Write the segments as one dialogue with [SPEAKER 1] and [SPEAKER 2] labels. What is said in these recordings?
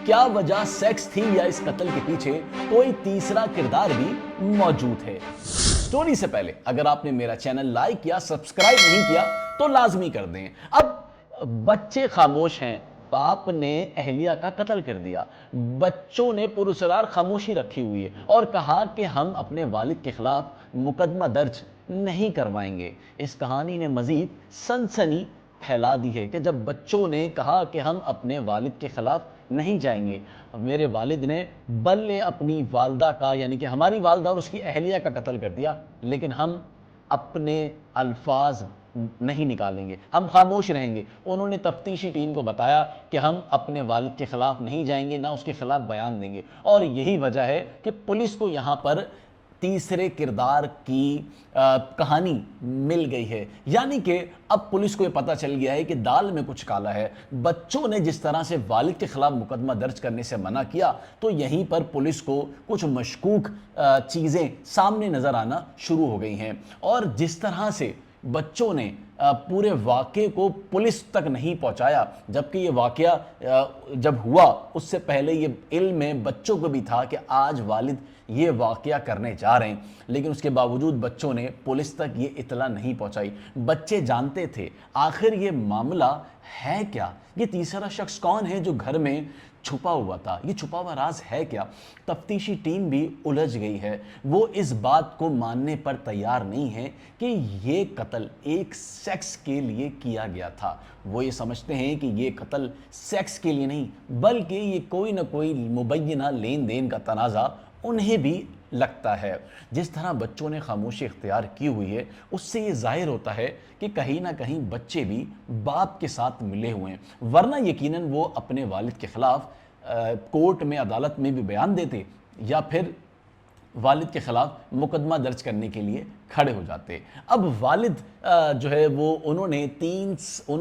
[SPEAKER 1] کیا وجہ سیکس تھی یا اس قتل کے پیچھے کوئی تیسرا کردار بھی موجود ہے؟ سٹوری سے پہلے اگر آپ نے میرا چینل لائک یا سبسکرائب نہیں کیا تو لازمی کر دیں۔ اب بچے خاموش ہیں، باپ نے اہلیہ کا قتل کر دیا، بچوں نے پراسرار خاموشی رکھی ہوئی ہے اور کہا کہ ہم اپنے والد کے خلاف مقدمہ درج نہیں کروائیں گے۔ اس کہانی نے مزید سنسنی پھیلا دی ہے کہ جب بچوں نے کہا کہ ہم اپنے والد کے خلاف نہیں جائیں گے، میرے والد نے بل نے اپنی والدہ کا یعنی کہ ہماری والدہ اور اس کی اہلیہ کا قتل کر دیا، لیکن ہم اپنے الفاظ نہیں نکالیں گے، ہم خاموش رہیں گے۔ انہوں نے تفتیشی ٹیم کو بتایا کہ ہم اپنے والد کے خلاف نہیں جائیں گے، نہ اس کے خلاف بیان دیں گے، اور یہی وجہ ہے کہ پولیس کو یہاں پر تیسرے کردار کی کہانی مل گئی ہے، یعنی کہ اب پولیس کو یہ پتہ چل گیا ہے کہ دال میں کچھ کالا ہے۔ بچوں نے جس طرح سے والد کے خلاف مقدمہ درج کرنے سے منع کیا تو یہیں پر پولیس کو کچھ مشکوک چیزیں سامنے نظر آنا شروع ہو گئی ہیں، اور جس طرح سے بچوں نے پورے واقعے کو پولیس تک نہیں پہنچایا، جبکہ یہ واقعہ جب ہوا اس سے پہلے یہ علم میں بچوں کو بھی تھا کہ آج والد یہ واقعہ کرنے جا رہے ہیں، لیکن اس کے باوجود بچوں نے پولیس تک یہ اطلاع نہیں پہنچائی۔ بچے جانتے تھے آخر یہ معاملہ ہے کیا، یہ تیسرا شخص کون ہے جو گھر میں چھپا ہوا تھا، یہ چھپا ہوا راز ہے کیا۔ تفتیشی ٹیم بھی الجھ گئی ہے، وہ اس بات کو ماننے پر تیار نہیں ہے کہ یہ قتل ایک سیکس کے لیے کیا گیا تھا۔ وہ یہ سمجھتے ہیں کہ یہ قتل سیکس کے لیے نہیں بلکہ یہ کوئی نہ کوئی مبینہ لین دین کا تنازع انہیں بھی لگتا ہے۔ جس طرح بچوں نے خاموشی اختیار کی ہوئی ہے اس سے یہ ظاہر ہوتا ہے کہ کہیں نہ کہیں بچے بھی باپ کے ساتھ ملے ہوئے ہیں، ورنہ یقیناً وہ اپنے والد کے خلاف کورٹ میں عدالت میں بھی بیان دیتے یا پھر والد کے خلاف مقدمہ درج کرنے کے لیے کھڑے ہو جاتے۔ اب والد جو ہے وہ انہوں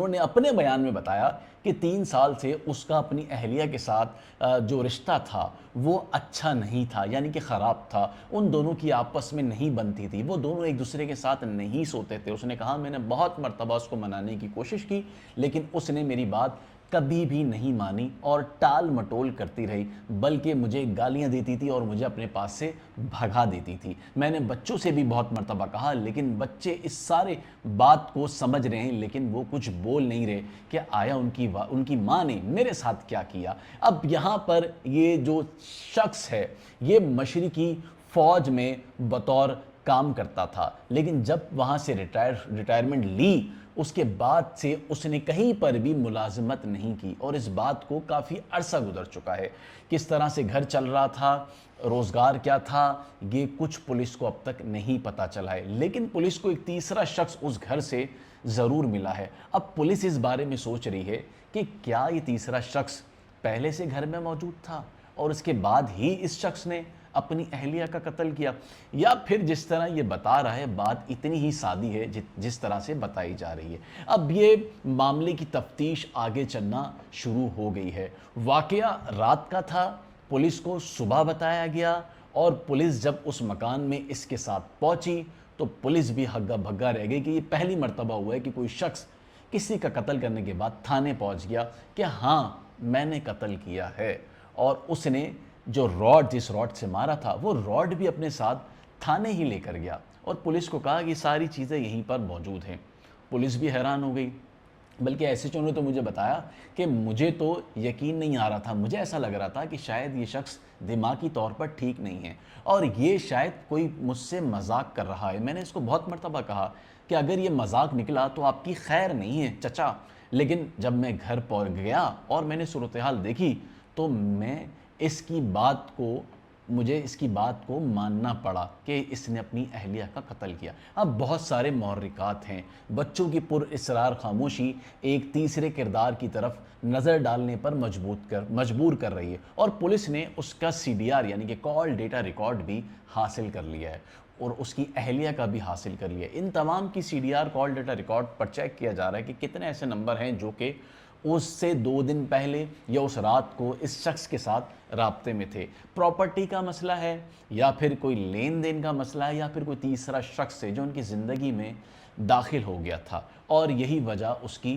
[SPEAKER 1] نے اپنے بیان میں بتایا کہ 3 سال سے اس کا اپنی اہلیہ کے ساتھ جو رشتہ تھا وہ اچھا نہیں تھا، یعنی کہ خراب تھا، ان دونوں کی آپس میں نہیں بنتی تھی، وہ دونوں ایک دوسرے کے ساتھ نہیں سوتے تھے۔ اس نے کہا میں نے بہت مرتبہ اس کو منانے کی کوشش کی لیکن اس نے میری بات کبھی بھی نہیں مانی اور ٹال مٹول کرتی رہی، بلکہ مجھے گالیاں دیتی تھی اور مجھے اپنے پاس سے بھگا دیتی تھی۔ میں نے بچوں سے بھی بہت مرتبہ کہا لیکن بچے اس سارے بات کو سمجھ رہے ہیں لیکن وہ کچھ بول نہیں رہے کہ آیا ان کی ماں نے میرے ساتھ کیا کیا۔ اب یہاں پر یہ جو شخص ہے یہ مشرقی فوج میں بطور کام کرتا تھا، لیکن جب وہاں سے ریٹائرمنٹ لی اس کے بعد سے اس نے کہیں پر بھی ملازمت نہیں کی، اور اس بات کو کافی عرصہ گزر چکا ہے۔ کس طرح سے گھر چل رہا تھا، روزگار کیا تھا، یہ کچھ پولیس کو اب تک نہیں پتا چلا ہے، لیکن پولیس کو ایک تیسرا شخص اس گھر سے ضرور ملا ہے۔ اب پولیس اس بارے میں سوچ رہی ہے کہ کیا یہ تیسرا شخص پہلے سے گھر میں موجود تھا اور اس کے بعد ہی اس شخص نے اپنی اہلیہ کا قتل کیا، یا پھر جس طرح یہ بتا رہا ہے بات اتنی ہی سادی ہے جس طرح سے بتائی جا رہی ہے۔ اب یہ معاملے کی تفتیش آگے چلنا شروع ہو گئی ہے۔ واقعہ رات کا تھا، پولیس کو صبح بتایا گیا، اور پولیس جب اس مکان میں اس کے ساتھ پہنچی تو پولیس بھی ہگا بھگا رہ گئی کہ یہ پہلی مرتبہ ہوا ہے کہ کوئی شخص کسی کا قتل کرنے کے بعد تھانے پہنچ گیا کہ ہاں میں نے قتل کیا ہے، اور اس نے جو جس راڈ سے مارا تھا وہ راڈ بھی اپنے ساتھ تھانے ہی لے کر گیا، اور پولیس کو کہا کہ ساری چیزیں یہیں پر موجود ہیں۔ پولیس بھی حیران ہو گئی، بلکہ ایس ایچ او نے تو مجھے بتایا کہ مجھے تو یقین نہیں آ رہا تھا، مجھے ایسا لگ رہا تھا کہ شاید یہ شخص دماغی طور پر ٹھیک نہیں ہے اور یہ شاید کوئی مجھ سے مذاق کر رہا ہے۔ میں نے اس کو بہت مرتبہ کہا کہ اگر یہ مذاق نکلا تو آپ کی خیر نہیں ہے چچا، لیکن جب میں گھر پہنچ گیا اور میں نے صورتحال دیکھی تو مجھے اس کی بات کو ماننا پڑا کہ اس نے اپنی اہلیہ کا قتل کیا۔ اب بہت سارے محرکات ہیں، بچوں کی پر اصرار خاموشی ایک تیسرے کردار کی طرف نظر ڈالنے پر مجبور کر رہی ہے، اور پولیس نے اس کا CDR یعنی کہ کال ڈیٹا ریکارڈ بھی حاصل کر لیا ہے اور اس کی اہلیہ کا بھی حاصل کر لیا ہے۔ ان تمام کی CDR کال ڈیٹا ریکارڈ پر چیک کیا جا رہا ہے کہ کتنے ایسے نمبر ہیں جو کہ اس سے 2 دن پہلے یا اس رات کو اس شخص کے ساتھ رابطے میں تھے۔ پراپرٹی کا مسئلہ ہے یا پھر کوئی لین دین کا مسئلہ ہے یا پھر کوئی تیسرا شخص ہے جو ان کی زندگی میں داخل ہو گیا تھا اور یہی وجہ اس کی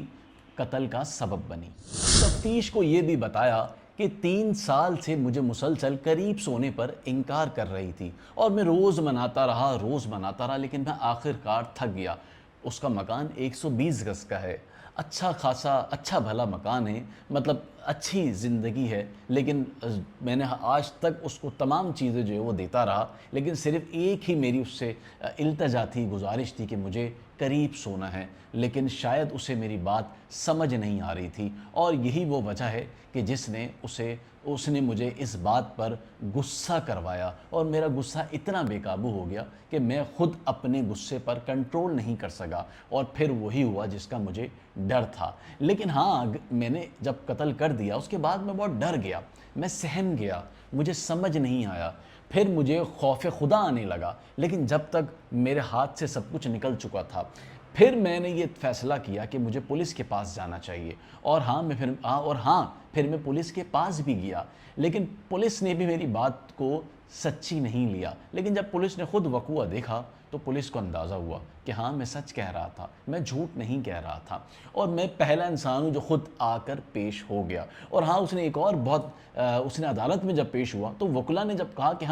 [SPEAKER 1] قتل کا سبب بنی۔ تفتیش کو یہ بھی بتایا کہ 3 سال سے مجھے مسلسل قریب سونے پر انکار کر رہی تھی اور میں روز مناتا رہا لیکن میں آخر کار تھک گیا۔ اس کا مکان 120 گز کا ہے، اچھا بھلا مکان ہے، مطلب اچھی زندگی ہے، لیکن میں نے آج تک اس کو تمام چیزیں جو ہے وہ دیتا رہا، لیکن صرف ایک ہی میری اس سے التجا تھی، گزارش تھی کہ مجھے قریب سونا ہے، لیکن شاید اسے میری بات سمجھ نہیں آ رہی تھی، اور یہی وہ وجہ ہے کہ اس نے مجھے اس بات پر غصہ کروایا، اور میرا غصہ اتنا بے قابو ہو گیا کہ میں خود اپنے غصے پر کنٹرول نہیں کر سکا، اور پھر وہی ہوا جس کا مجھے ڈر تھا۔ لیکن ہاں، میں نے جب قتل کر دیا اس کے بعد میں بہت ڈر گیا، میں سہم گیا، مجھے سمجھ نہیں آیا، پھر مجھے خوف خدا آنے لگا، لیکن جب تک میرے ہاتھ سے سب کچھ نکل چکا تھا، پھر میں نے یہ فیصلہ کیا کہ مجھے پولیس کے پاس جانا چاہیے، اور پھر میں پولیس کے پاس بھی گیا، لیکن پولیس نے بھی میری بات کو سچی نہیں لیا۔ لیکن جب پولیس نے خود وقوع دیکھا تو پولیس کو اندازہ ہوا کہ ہاں، میں سچ کہہ رہا تھا، میں جھوٹ نہیں کہہ رہا تھا، اور میں پہلا انسان ہوں جو خود آ کر پیش ہو گیا۔ اور ہاں، اس نے ایک اور اس نے عدالت میں جب پیش ہوا تو وکلا نے جب کہا کہ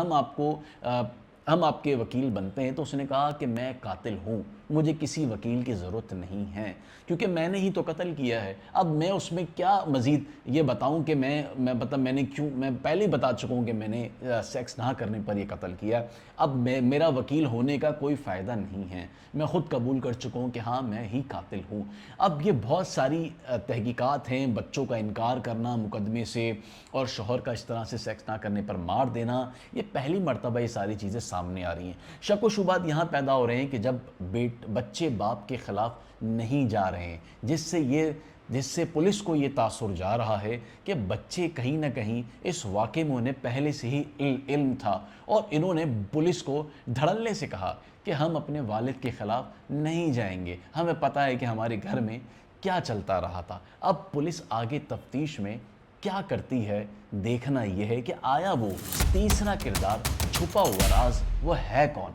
[SPEAKER 1] ہم آپ کے وکیل بنتے ہیں، تو اس نے کہا کہ میں قاتل ہوں، مجھے کسی وکیل کی ضرورت نہیں ہے، کیونکہ میں نے ہی تو قتل کیا ہے۔ اب میں اس میں کیا مزید یہ بتاؤں کہ میں پہلے ہی بتا چکا ہوں کہ میں نے سیکس نہ کرنے پر یہ قتل کیا۔ اب میرا وکیل ہونے کا کوئی فائدہ نہیں ہے، میں خود قبول کر چکا ہوں کہ ہاں، میں ہی قاتل ہوں۔ اب یہ بہت ساری تحقیقات ہیں، بچوں کا انکار کرنا مقدمے سے، اور شوہر کا اس طرح سے سیکس نہ کرنے پر مار دینا، یہ پہلی مرتبہ یہ ساری چیزیں سامنے آ رہی ہیں۔ شک و شبہات یہاں پیدا ہو رہے ہیں کہ جب بچے باپ کے خلاف نہیں جا رہے ہیں، جس سے پولیس کو یہ تاثر جا رہا ہے کہ بچے کہیں نہ کہیں اس واقعے میں انہیں پہلے سے ہی علم تھا، اور انہوں نے پولیس کو دھڑلے سے کہا کہ ہم اپنے والد کے خلاف نہیں جائیں گے، ہمیں پتہ ہے کہ ہمارے گھر میں کیا چلتا رہا تھا۔ اب پولیس آگے تفتیش میں کیا کرتی ہے، دیکھنا یہ ہے کہ آیا وہ تیسرا کردار، چھپا ہوا راز، وہ ہے کون؟